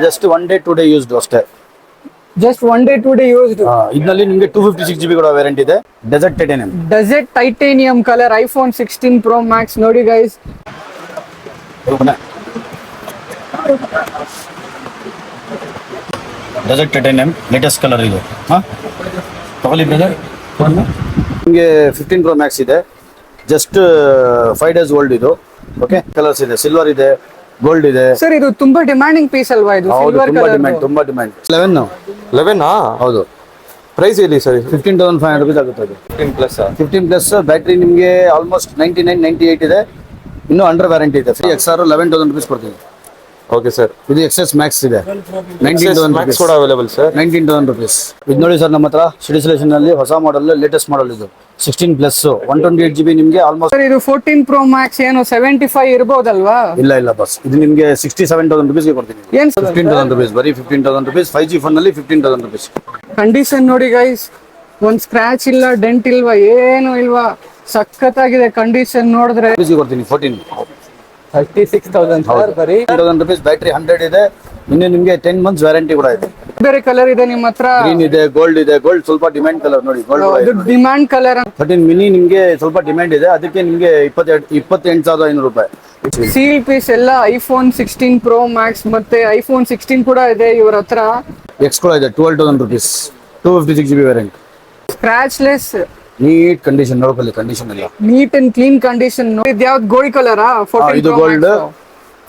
Just one day 2 day used ಅಷ್ಟೇ. Just one day 2 day used. ಇದರಲ್ಲಿ ನಿಮಗೆ 256 GB ಕೂಡ ವೇರಿಯಂಟ್ ಇದೆ. Desert titanium. Desert titanium colour iPhone 16 Pro Max ನೋಡಿ guys. Desert titanium latest colour ಇದು. ತಗೊಳ್ಳಿ brother. ನಿಮಗೆ 15 Pro Max ಇದೆ. ಜಸ್ಟ್ 5 days ಓಲ್ಡ್ ಇದು. ಓಕೆ, ಕಲರ್ಸ್ ಇದೆ, ಸಿಲ್ವರ್ ಇದೆ, ಗೋಲ್ಡ್ ಇದೆ. ಸರ್ ಇದು ತುಂಬಾ ಡಿಮ್ಯಾಂಡಿಂಗ್ ಪೀಸ್ ಅಲ್ವಾ ಇದು? ಸಿಲ್ವರ್ ಕಲರ್ ತುಂಬಾ ಡಿಮ್ಯಾಂಡ್. 11 ಹೌದು. ಪ್ರೈಸ್ ಹೇಳಿ ಸರ್. 15,500 rupees ಆಗುತ್ತೆ ಅದು. 15 ಪ್ಲಸ್ ಬ್ಯಾಟ್ರಿ ನಿಮಗೆ ಆಲ್ಮೋಸ್ಟ್ 99 98 ಇದೆ. ಇನ್ನು ಅಂಡರ್ ವ್ಯಾರಂಟಿ ಇದೆ. ಫ್ರೀ XR 11,000 rupees ಕೊಡ್ತೀವಿ. Okay sir. ಇದು XS Max ಇದೆ. 19,000 ಮ್ಯಾಕ್ಸ್ ಕೂಡ ಅವೈಲೇಬಲ್ ಸರ್. 19,000 rupees. ಇದು ನೋಡಿ ಸರ್, ನಮ್ಮ ಹತ್ರ ಸಿಟಿ ಸೆಲೆಕ್ಷನ್ ಅಲ್ಲಿ ಹೊಸ ಮಾಡೆಲ್, ಲೇಟೆಸ್ಟ್ ಮಾಡೆಲ್ ಇದು. 16 ಪ್ಲಸ್ 128 GB ನಿಮಗೆ ಆಲ್ಮೋಸ್ಟ್. ಸರ್ ಇದು 14 Pro Max ಏನು 75 ಇರಬಹುದಲ್ವಾ? ಇಲ್ಲ ಬಸ್, ಇದು ನಿಮಗೆ 67,000 rupees ಗೆ ಕೊಡ್ತೀನಿ. ಏನ್ 15,000 rupees, ಬರೀ 15,000 rupees. 5G ಫೋನ್ ಅಲ್ಲಿ 15,000 rupees. ಕಂಡೀಷನ್ ನೋಡಿ ಗೈಸ್, ಒಂದ್ ಸ್ಕ್ರಾಚ್ ಇಲ್ಲ, ಡೆಂಟ್ ಇಲ್ವಾ, ಏನು ಇಲ್ವಾ, ಸಖತ್ತಾಗಿದೆ ಕಂಡೀಷನ್ ನೋಡಿದ್ರೆ. ಕೊಡ್ತೀನಿ 14. 36,000 ಸರ್ ಬರೀ. 10,000 rupees. ಬ್ಯಾಟ್ರಿ 100 ಇದೆ. ಇನ್ನು ನಿಮಗೆ 10 months ವ್ಯಾರಂಟಿ ಕೂಡ ಇದೆ. ಬೇರೆ ಕಲರ್ ಇದೆ ನಿಮ್ಮ ಹತ್ರ? ಗ್ರೀನ್ ಇದೆ, ಗೋಲ್ಡ್ ಇದೆ. ಗೋಲ್ಡ್ ಸ್ವಲ್ಪ ಡಿಮ್ಯಾಂಡ್ ಕಲರ್ ನೋಡಿ. Gold demand colour. 13 ಮಿನಿ ನಿಮಗೆ ಸ್ವಲ್ಪ ಡಿಮ್ಯಾಂಡ್ ಇದೆ, ಅದಕ್ಕೆ ನಿಮಗೆ 28,500 ರೂಪಾಯಿ. ಸೀಲ್ ಪೀಸ್ ಎಲ್ಲ ಐಫೋನ್ 16 Pro Max ಮತ್ತೆ ಐಫೋನ್ 16 ಕೂಡ ಇದೆ ಇವ್ರ ಹತ್ರ. ಎಕ್ಸ್ ಕೂಡ ಇದೆ. 12,000 rupees. 256 GB variant. Scratchless, neat condition. ನೋಡ್ಕೊಳ್ಳಿ ಕಂಡೀಷನ್ ಎಲ್ಲ ನೀಟ್ ಅಂಡ್ ಕ್ಲೀನ್ ಕಂಡೀಷನ್. ಇದು ಯಾವ್ದು ಗೋಲ್ಡ್ ಕಲರ್? ಇದು ಗೋಲ್ಡ್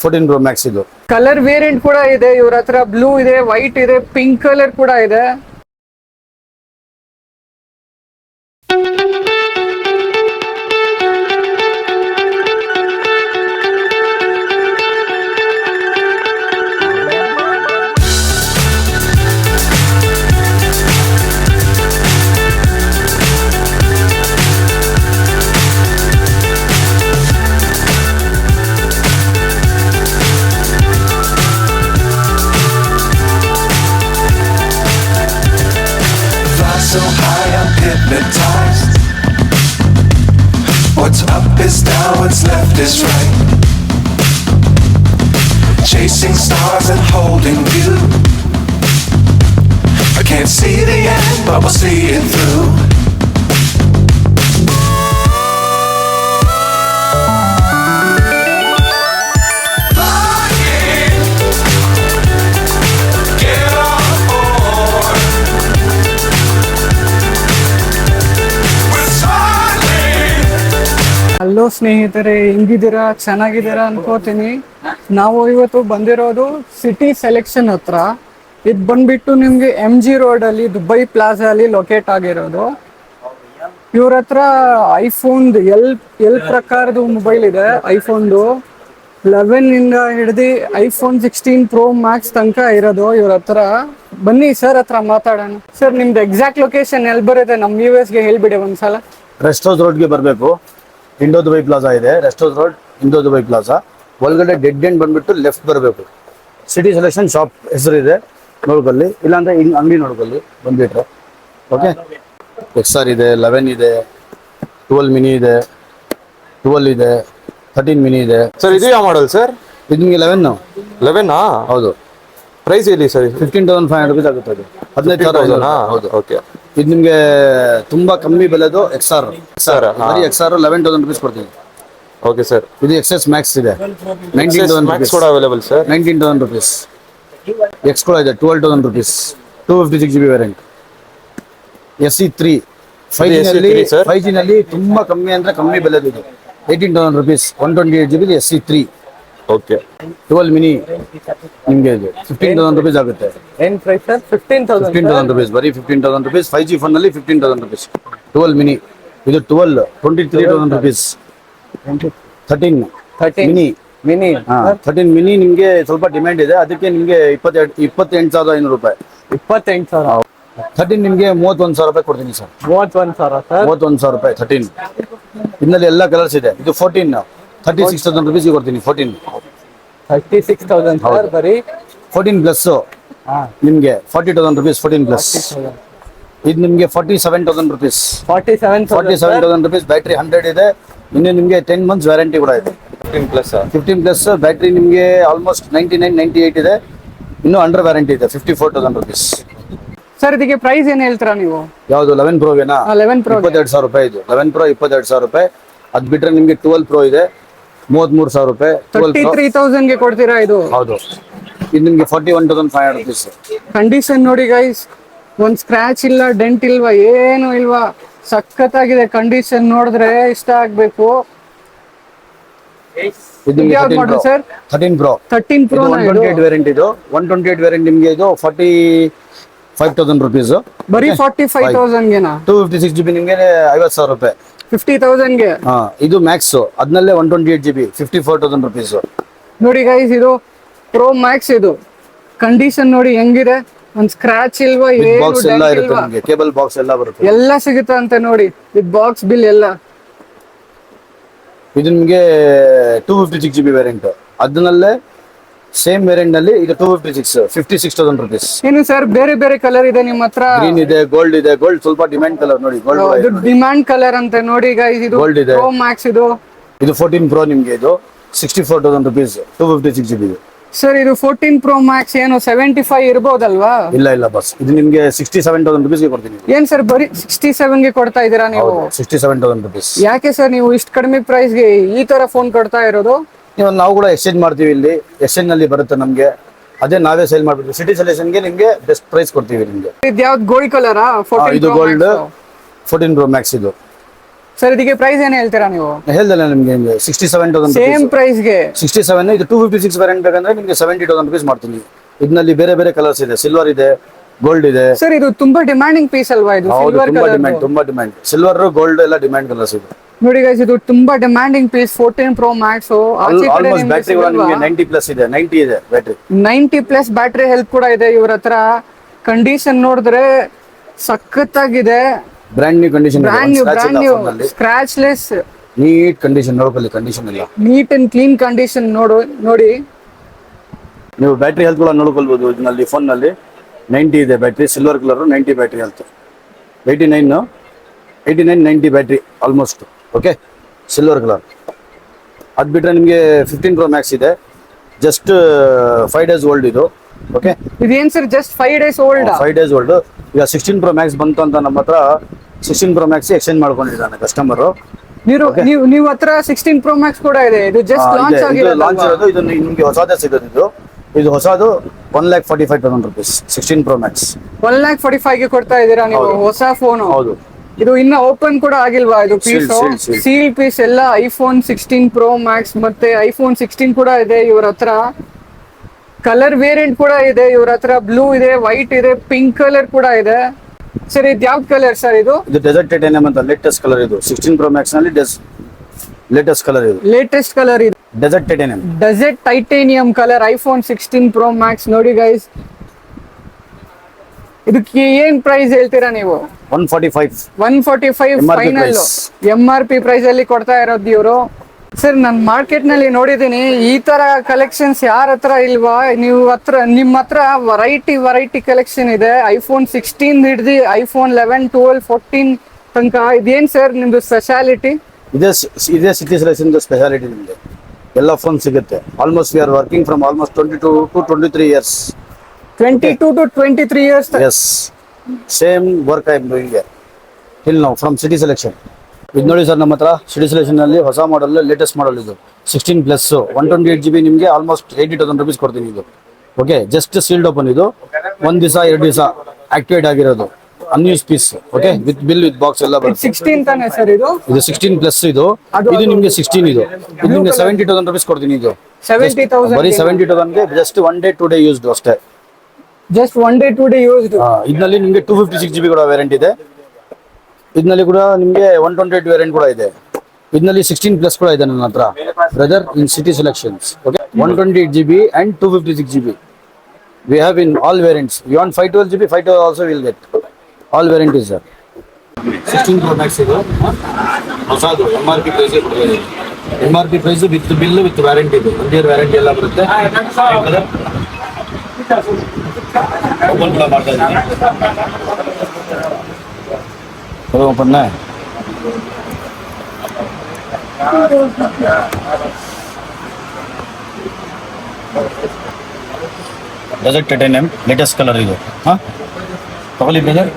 14 Pro Max ಇದು. ಕಲರ್ ವೇರಿಯಂಟ್ ಕೂಡ ಇದೆ ಇವ್ರ ಹತ್ರ. ಬ್ಲೂ ಇದೆ, ವೈಟ್ ಇದೆ, ಪಿಂಕ್ ಕಲರ್ ಕೂಡ ಇದೆ. So high I'm hypnotized. What's up is down, what's left is right. Chasing stars and holding you. I can't see the end, but we'll see it through. Hello ಸ್ನೇಹಿತರೆ, ಹೆಂಗಿದ್ದೀರಾ? ಚೆನ್ನಾಗಿದ್ದೀರಾ ಅನ್ಕೋತೀನಿ. ನಾವು ಇವತ್ತು ಬಂದಿರೋದು city selection ಹತ್ರ. ಇದು ಬಂದ್ಬಿಟ್ಟು ನಿಮ್ಗೆ MG ರೋಡ್ ಅಲ್ಲಿ, ದುಬೈ ಪ್ಲಾಜಾ ಅಲ್ಲಿ ಲೊಕೇಟ್ ಆಗಿರೋದು. ಇವ್ರ ಹತ್ರ ಐಫೋನ್ ಎಲ್ ಪ್ರಕಾರದ ಮೊಬೈಲ್ ಇದೆ. ಐಫೋನ್ದು 11 ಇಂದ ಹಿಡಿದು ಐಫೋನ್ 16 Pro Max ತನಕ ಇರೋದು ಇವ್ರ ಹತ್ರ. ಬನ್ನಿ ಸರ್ ಹತ್ರ ಮಾತಾಡೋಣ. ಸರ್ ನಿಮ್ದು ಎಕ್ಸಾಕ್ಟ್ ಲೊಕೇಶನ್ ಎಲ್ಲಿ ಬರುತ್ತೆ ನಮ್ಮ ವ್ಯೂವರ್ಸ್ಗೆ ಹೇಳ್ಬಿಡಿ ಒಂದ್ಸಲ. ರೆಸ್ಟ್ ಹೌಸ್ ರೋಡ್ಗೆ ಬರಬೇಕು. ಇಂಡೋ ದುಬೈ ಪ್ಲಾಜಾ ಇದೆ. Rest house road, Indo Dubai Plaza ಒಳಗಡೆ ಡೆಡ್ ಎಂಡ್ ಬಂದ್ಬಿಟ್ಟು ಲೆಫ್ಟ್ ಬರಬೇಕು. ಸಿಟಿ ಸೆಲೆಕ್ಷನ್ ಶಾಪ್ ಹೆಸರು ಇದೆ, ನೋಡ್ಕೊಳ್ಳಿ. ಇಲ್ಲಾಂದ್ರೆ ಹಿಂಗೆ ಅಂಗಡಿ ನೋಡ್ಕೊಳ್ಳಿ ಬಂದ್ಬಿಟ್ರೆ. ಓಕೆ, XR ಇದೆ, 11 ಇದೆ, 12 ಮಿನಿ ಇದೆ, 12 ಇದೆ, 13 ಮಿನಿ ಇದೆ. ಸರ್ ಇದು ಯಾವ ಮಾಡಲ್ ಸರ್? ಇದು ನಿಮಗೆ 11 ಹೌದು. ಪ್ರೈಸ್ ಹೇಳಿ ಸರ್. 15,500 rupees ಆಗುತ್ತೆ ಅದು. 15,000. ಹೌದು. ಓಕೆ. ಇದು ನಿಮಗೆ ತುಂಬಾ ಕಮ್ಮಿ ಬೆಲೆದು XR. ಬರೀ XR 11,000 rupees ಕೊಡ್ತೀನಿ. Okay sir. ಇದು XS Max ಇದೆ. 19,000 ಮ್ಯಾಕ್ಸ್ ಕೂಡ ಅವೈಲೇಬಲ್ ಸರ್. 19,000 rupees. X ಕೂಡ ಇದೆ. 12,000 rupees. 256 GB variant. SE3 5G ನಲ್ಲಿ ತುಂಬಾ ಕಮ್ಮಿ ಅಂದ್ರೆ ಕಮ್ಮಿ ಬೆಲೆದು ಇದು. 18,000 rupees. 128 GB SE3. Okay. 12 mini ನಿಮಗೆ ಇದು 15,000 rupees ಆಗುತ್ತೆ. ಏನ್ ಪ್ರೈಸ್ ಸರ್? 15,000 rupees. ಬರೀ 15,000 rupees. 5G ಫೋನ್ ಅಲ್ಲಿ 15,000 rupees. 12 ಮಿನಿ ಇದು 23,000 rupees. 13 ಮಿನಿ. 13 ಮಿನಿ ನಿಮಗೆ ಸ್ವಲ್ಪ ಡಿಮ್ಯಾಂಡ್ ಇದೆ, ಅದಕ್ಕೆ ನಿಮಗೆ 28,500 ರೂಪಾಯಿ. 28,000. 13 ನಿಮಗೆ 31,000 ರೂಪಾಯಿ ಕೊಡ್ತೀನಿ ಸರ್. 31,000 ಸರ್. 31,000 ರೂಪಾಯಿ 13. ಇದರಲ್ಲಿ ಎಲ್ಲ ಕಲರ್ಸ್ ಇದೆ. ಇದು 14 36,000 rupees ಕೊಡ್ತೀನಿ. 14 36,000 ಸರ್ ಬರೀ. 14 ಪ್ಲಸ್ ನಿಮಗೆ 40,000 rupees. 14 ಪ್ಲಸ್ ಇದು ನಿಮಗೆ 47,000 rupees. 47,000 rupees. ಬ್ಯಾಟ್ರಿ 100 ಇದೆ. ಇನ್ನು ನಿಮಗೆ 10 months ವ್ಯಾರಂಟಿ ಕೂಡ ಇದೆ. 15 ಪ್ಲಸ್ ಬ್ಯಾಟ್ರಿ ನಿಮಗೆ ಆಲ್ಮೋಸ್ಟ್ 99 98 ಇದೆ. ಇನ್ನೂ ಅಂಡರ್ ವ್ಯಾರಂಟಿ ಇದೆ 54,000 ರುಪೀಸ್. ಸರ್ ಇದಕ್ಕೆ ಪ್ರೈಸ್ ಏನ್ ಹೇಳ್ತೀರಾ ನೀವು? ಯಾವುದು 11 ಪ್ರೋಗೆನಾ? 11 Pro 22,000 ರೂಪಾಯಿ ಇದು. 11 Pro 22,000 ರೂಪಾಯಿ. ಅದ್ ಬಿಟ್ರೆ ನಿಮ್ಗೆ 12 Pro ಇದೆ 33,000 ರೂಪಾಯಿ. 33,000 ಗೆ ಕೊಡ್ತೀರಾ ಇದು? ಹೌದು. ಇದು ನಿಮ್ಗೆ 41,500 ರುಪೀಸ್. ಕಂಡೀಷನ್ ನೋಡಿ ಗೈಸ್, ಒಂದ್ ಸ್ಕ್ರಾಚ್ ಇಲ್ಲ, ಡೆಂಟ್ ಇಲ್ವಾ, ಏನು ಇಲ್ವಾ, ಸಖತ್ತಾಗಿದೆ. ಕಂಡೀಷನ್ ನೋಡಿದ್ರೆ ಇಷ್ಟ ಆಗ್ಬೇಕು. ಇದು ಯಾವ್ದು model sir? 13 Pro. 13 Pro 128 variant ಇದು. 128 ವೇರಿಯಂಟ್ ನಿಮ್ಗೆ ಇದು 45,000 ರುಪೀಸ್. ಬರೀ 45,000 ಗೆನಾ? 256 GB ನಿಮ್ಗೆ 50,000 ರೂಪಾಯಿ. 50,000 ಗೆ. ಇದು ಮ್ಯಾಕ್ಸ್, ಅದ್ನಲ್ಲೇ 128 GB 54,000 ರುಪೀಸ್. ನೋಡಿ ಗೈಸ್, ಇದು ಪ್ರೋ ಮ್ಯಾಕ್ಸ್. ಇದು ಕಂಡೀಷನ್ ನೋಡಿ ಹೆಂಗಿದೆ, ಒಂದ್ ಸ್ಕ್ರಾಚ್ ಇಲ್ವಾ, ಏನು ಬಾಕ್ಸ್ ಎಲ್ಲ dent ಇರುತ್ತೆ ಇಲ್ವಾ, ನಿಮ್ಗೆ, ಕೇಬಲ್ ಬಾಕ್ಸ್ ಎಲ್ಲ ಬರುತ್ತೆ. ಎಲ್ಲ ಸಿಗುತ್ತೆ ಅಂತ ನೋಡಿ. ವಿತ್ ಬಾಕ್ಸ್ ಬಿಲ್ ಎಲ್ಲ. ಇದು ನಿಮ್ಗೆ 256 GB ವೇರಿಯಂಟ್. ಅದನ್ನಲ್ಲೇ ಸೇಮ್ ವೇರಿಯಂಟ್ ನಲ್ಲಿ ಇದು 56,000 ರುಪೀಸ್. ಏನು ಸರ್, ಬೇರೆ ಬೇರೆ ಕಲರ್ ಇದೆ ನಿಮ್ಮ ಹತ್ರ? ಗ್ರೀನ್ ಇದೆ, ಗೋಲ್ಡ್ ಇದೆ. ಗೋಲ್ಡ್ ಸ್ವಲ್ಪ ಡಿಮ್ಯಾಂಡ್ ಕಲರ್ ನೋಡಿ, ಇದು ಗೋಲ್ಡ್ ಡಿಮ್ಯಾಂಡ್ ಕಲರ್ ಅಂತ ನೋಡಿ ಗೈಸ್. ಇದು Gold ಇದೆ. Pro Max. ಇದು 14 Pro ನಿಮ್ಗೆ ಇದು 64,000 ರುಪೀಸ್ 256 GB. ಸರ್ ಇದು 14 ಪ್ರೋ ಮ್ಯಾಕ್ಸ್ ಏನು 75 ಇರ್ಬೋದಲ್ವಾ? ಇಲ್ಲ ಬಸ್, ಇದು ನಿಮ್ಗೆ 67,000 ರುಪೀಸ್ಗೆ ಕೊಡ್ತೀನಿ. ಏನ್ ಸರ್, ಬರೀ 67 ಗೆ ಕೊಡ್ತಾ ಇದೀರಾ ನೀವು? 67,000 ರುಪೀಸ್. ಯಾಕೆ ಸರ್ ನೀವು ಇಷ್ಟು ಕಡಿಮೆ ಪ್ರೈಸ್ ಗೆ ಈ ತರ ಫೋನ್ ಕೊಡ್ತಾ ಇರೋದು? ನಾವು ಕೂಡ ಎಕ್ಸ್ಚೇಂಜ್ ಮಾಡ್ತೀವಿ. ಇಲ್ಲಿ ಎಕ್ಸ್ಚೇಂಜ್ ನಲ್ಲಿ ಬರುತ್ತೆ ನಮ್ಗೆ, ಅದೇ ನಾವೇ ಸೇಲ್ ಮಾಡ್ಬಿಡ್ತೀವಿ. ಸಿಟಿ ಸೆಲೆಕ್ಷನ್ಗೆ ನಿಮ್ಗೆ ಬೆಸ್ಟ್ ಪ್ರೈಸ್ ಕೊಡ್ತೀವಿ ನಿಮ್ಗೆ. ಇದು ಯಾವ್ದು ಗೋಲ್ಡ್ ಕಲರಾ? ಇದು ಗೋಲ್ಡ್ 14 Pro Max ಇದು. ಸರ್ ಇದಕ್ಕೆ ಪ್ರೈಸ್ ಏನ್ ಹೇಳ್ತೀರಾ ನೀವು? ಹೇಳ್ದಲ್ಲ ನಿಮ್ಗೆ 67,000 ಸೇಮ್ ಪ್ರೈಸ್ ಗೆ 67. ಇದು 256 ವೇರಿಯಂಟ್ ಬೇಕಂದ್ರೆ ನಿಮ್ಗೆ 70,000 ರುಪೀಸ್ ಮಾಡ್ತೀನಿ. ಇದರಲ್ಲಿ ಬೇರೆ ಬೇರೆ ಕಲರ್ಸ್ ಇದೆ, ಸಿಲ್ವರ್ ಇದೆ, ಗೋಲ್ಡ್ ಇದೆ. ಸರ್ ಇದು ತುಂಬಾ ಡಿಮ್ಯಾಂಡಿಂಗ್ ಪೀಸ್ ಅಲ್ವಾ ಇದು? ಹೌದು, ಸಿಲ್ವರ್ ತುಂಬಾ ಕಲರ್ ಡಿಮ್ಯಾಂಡ್, ತುಂಬಾ ಡಿಮ್ಯಾಂಡ್. ಸಿಲ್ವರ್, ಗೋಲ್ಡ್ ಎಲ್ಲ ಡಿಮ್ಯಾಂಡ್ ಕಲರ್ಸ್ ಇದೆ. ನೋಡಿ ಗೈಸ್, ಇದು ತುಂಬಾ demanding piece 14 Pro Max. Almost battery ಕೂಡ ನಿಮ್ಗೆ 90 ಪ್ಲಸ್ ಇದೆ. 90 ಇದೆ ಬ್ಯಾಟ್ರಿ. 90 ಪ್ಲಸ್ ಬ್ಯಾಟ್ರಿ ಹೆಲ್ತ್ ಕೂಡ ಇದೆ ಇವ್ರ ಹತ್ರ. ಕಂಡೀಷನ್ ನೋಡಿದ್ರೆ ಸಖತ್ತಾಗಿದೆ. Brand new condition, brand new scratchless neat condition. ನೋಡ್ಕೊಳ್ಳಿ ಕಂಡೀಷನ್ ಎಲ್ಲ ನೀಟ್ ಅಂಡ್ ಕ್ಲೀನ್ ಕಂಡೀಷನ್. ನೋಡಿ ನೀವು ಬ್ಯಾಟ್ರಿ ಹೆಲ್ತ್ ಕೂಡ ನೋಡ್ಕೊಳ್ಬಹುದು. ಇದರಲ್ಲಿ ಫೋನ್ ನಲ್ಲಿ 90 ಇದೆ battery, silver colour 90 battery health. 89 90 battery almost. Okay, silver colour. ಅದ್ ಬಿಟ್ರೆ ನಿಮ್ಗೆ 15 Pro Max ಇದೆ, ಜಸ್ಟ್ 5 ಡೇಸ್ ಓಲ್ಡ್ ಇದು. ಓಕೆ, ಇದೇನ್ sir just 5 days old? 5 days old. ಈಗ 16 Pro Max ಬಂತು ಅಂತ ನಮ್ಮ ಹತ್ರ 16 Pro Max ಎಕ್ಸ್ಚೇಂಜ್ ಮಾಡ್ಕೊಂಡಿದ್ದಾನೆ ಕಸ್ಟಮರ್. ನೀವು ಹತ್ರ 16 ಪ್ರೋ ಮ್ಯಾಕ್ಸ್ ಕೂಡ ಇದೆ. ಇದು ಜಸ್ಟ್ ಲಾಂಚ್ ಲಾಂಚ್ ಇರೋದು. ಇದು ನಿಮ್ಗೆ ಹೊಸದೇ ಸಿಗೋದು. ಇದು ಹೊಸದು 1,45,000 ರುಪೀಸ್ 16 Pro Max. 1,45,000 ಗೆ ಕೊಡ್ತಾ ಇದೀರಾ ನೀವು ಹೊಸ ಫೋನ್? ಹೌದು. ಇದು ಇನ್ನ ಓಪನ್ ಕೂಡ ಆಗಿಲ್ವಾ ಇದು ಪೀಸ್? Seal. ಸೀಲ್ ಪೀಸ್ ಎಲ್ಲ. ಐಫೋನ್ 16 ಪ್ರೋ ಮ್ಯಾಕ್ಸ್ ಮತ್ತೆ ಐಫೋನ್ 16 ಕೂಡ ಇದೆ ಇವ್ರ ಹತ್ರ. ಕಲರ್ ವೇರಿಯಂಟ್ ಕೂಡ ಇದೆ ಇವ್ರ ಹತ್ರ. ಬ್ಲೂ ಇದೆ, ವೈಟ್ ಇದೆ, ಪಿಂಕ್ ಕಲರ್ ಕೂಡ ಇದೆ. ಸರ್ ಇದು ಯಾವ ಕಲರ್ ಸರ್? ಇದು ಡೆಸರ್ಟ್ ಟೈಟಾನಿಯಂ ಅಂತ ಲೇಟೆಸ್ಟ್ ಕಲರ್ ಇದು. 16 Pro Max ನಲ್ಲಿ ಲೇಟೆಸ್ಟ್ ಕಲರ್ ಇದು. ಲೇಟೆಸ್ಟ್ ಕಲರ್ ಇದು desert titanium. Desert titanium colour iPhone 16 Pro Max. ನೋಡಿ ಗೈಸ್, ಇದಕ್ಕೆ ಏನ್ ಪ್ರೈಸ್ ಹೇಳ್ತೀರಾ ನೀವು? 145. 145 MRP final price. MRP price ಅಲ್ಲಿ ಕೊಡ್ತಾ ಇರೋದು ಇವರು. ಸರ್ ನಾನು ಮಾರ್ಕೆಟ್ ನಲ್ಲಿ ನೋಡಿದೀನಿ, ಈ ತರ ಕಲೆಕ್ಷನ್ಸ್ ಯಾರ ಹತ್ರ ಇಲ್ವಾ? ನಿಮ್ಮ ಹತ್ರ ವೆರೈಟಿ ಕಲೆಕ್ಷನ್ ಇದೆ. ಐಫೋನ್ 16 ಹಿಡಿದು ಐಫೋನ್ 11, 12, 14 ತನಕ. ಇದೇನ್ ಸರ್ ನಿಮ್ದು ಸ್ಪೆಷಾಲಿಟಿ? ಇದೇ ಸಿಟಿ ಸೆಲೆಕ್ಷನ್ ಸ್ಪೆಷಾಲಿಟಿ. ನಿಮಗೆ ಎಲ್ಲ ಫೋನ್ ಸಿಗುತ್ತೆ. Almost we are working from almost 22 to 23 years. 22 to 23 years. Yes, same work I am doing here till now from city selection. ಇದು ನೋಡಿ ಸರ್, ನಮ್ಮ ಹತ್ರ ಸಿಟಿ ಸೆಲೆಕ್ಷನ್ ನಲ್ಲಿ ಹೊಸ ಮಾಡಲ್, ಲೇಟೆಸ್ಟ್ ಮಾಡಲ್ ಇದು 16 ಪ್ಲಸ್ 128 GB ನಿಮಗೆ ಆಲ್ಮೋಸ್ಟ್ 80,000 ರುಪೀಸ್ ಕೊಡ್ತೀನಿ ಇದು. ಓಕೆ, ಜಸ್ಟ್ ಸೀಲ್ಡ್ ಓಪನ್ ಇದು. 1 ದಿವಸ 2 ದಿವಸ ಆಕ್ಟಿವೇಟ್ ಆಗಿರೋದು unused piece. Okay, with bill with box ಎಲ್ಲ ಬರುತ್ತೆ. 16 ತಾನೆ ಸರ್ ಇದು? 16 ಪ್ಲಸ್ ಇದು ನಿಮ್ಗೆ 16 ಇದು ನಿಮ್ಗೆ 70,000 ರುಪೀಸ್ ಕೊಡ್ತೀನಿ ಇದು. 70,000 ಬರೀ 70,000 ಗೆ ಜಸ್ಟ್ 1 day 2 day ಯೂಸ್ಡ್ ಅಷ್ಟೇ. Just 1 day 2 day used. ಇದರಲ್ಲಿ ನಿಮ್ಗೆ 256 GB ಕೂಡ ವೇರಿಯಂಟ್ ಇದೆ. ಇದರಲ್ಲಿ ಕೂಡ ನಿಮ್ಗೆ 128 ವೇರಿಯಂಟ್ ಕೂಡ ಇದೆ. ಇದರಲ್ಲಿ 16 ಪ್ಲಸ್ ಕೂಡ ಇದೆ ನನ್ನ ಹತ್ರ brother in city selections. Okay, 128 GB and 256 GB we have in all variants. You want 512 GB, 512 also will get. All variant is there. 16 Pro Max ಇದು ಹೊಸದು. MRP ಪ್ರೈಸ್ ಕೊಡ್ತೀವಿ. MRP price with bill with warranty ಇದೆ. 1 year warranty ಎಲ್ಲ ಬರುತ್ತೆ. Open ಕೂಡ ಮಾಡ್ತಾ ಇದ್ದೀನಿ. Open desert titanium latest colour ಇದು ಹಾಂ ತಗೊಳ್ಳಿ ಬ್ರದರ್